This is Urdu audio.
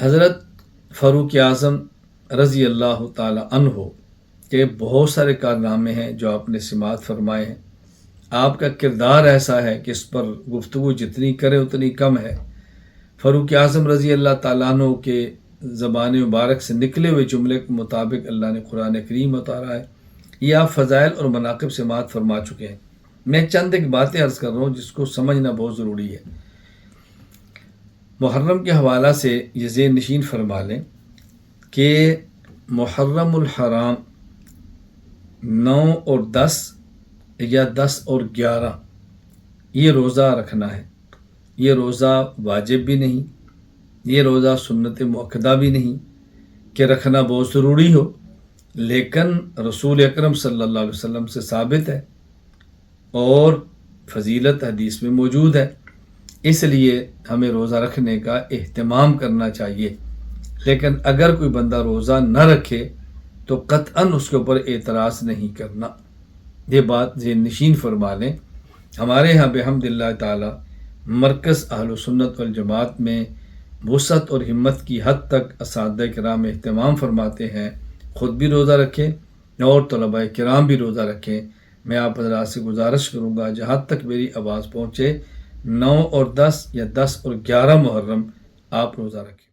حضرت فاروق اعظم رضی اللہ تعالی عنہ کے بہت سارے کارنامے ہیں جو آپ نے سماعت فرمائے ہیں۔ آپ کا کردار ایسا ہے کہ اس پر گفتگو جتنی کرے اتنی کم ہے۔ فاروق اعظم رضی اللہ تعالیٰ عنہ کے زبان مبارک سے نکلے ہوئے جملے کے مطابق اللہ نے قرآن کریم اتارا ہے۔ یہ آپ فضائل اور مناقب سماعت فرما چکے ہیں۔ میں چند ایک باتیں عرض کر رہا ہوں جس کو سمجھنا بہت ضروری ہے۔ محرم کے حوالہ سے یہ ذہن نشین فرما لیں کہ محرم الحرام 9 اور 10 یا 10 اور 11 یہ روزہ رکھنا ہے۔ یہ روزہ واجب بھی نہیں، یہ روزہ سنت مؤکدہ بھی نہیں کہ رکھنا بہت ضروری ہو، لیکن رسول اکرم صلی اللہ علیہ وسلم سے ثابت ہے اور فضیلت حدیث میں موجود ہے، اس لیے ہمیں روزہ رکھنے کا اہتمام کرنا چاہیے۔ لیکن اگر کوئی بندہ روزہ نہ رکھے تو قطعاً اس کے اوپر اعتراض نہیں کرنا۔ یہ بات ذہن نشین فرما لیں۔ ہمارے ہاں بحمد اللہ تعالی مرکز اہل سنت والجماعت میں وسعت اور ہمت کی حد تک اساتذہ کرام اہتمام فرماتے ہیں، خود بھی روزہ رکھیں اور طلباء کرام بھی روزہ رکھیں۔ میں آپ حضرات سے گزارش کروں گا جہاں تک میری آواز پہنچے 9 اور 10 یا 10 اور 11 محرم آپ روزہ رکھیں۔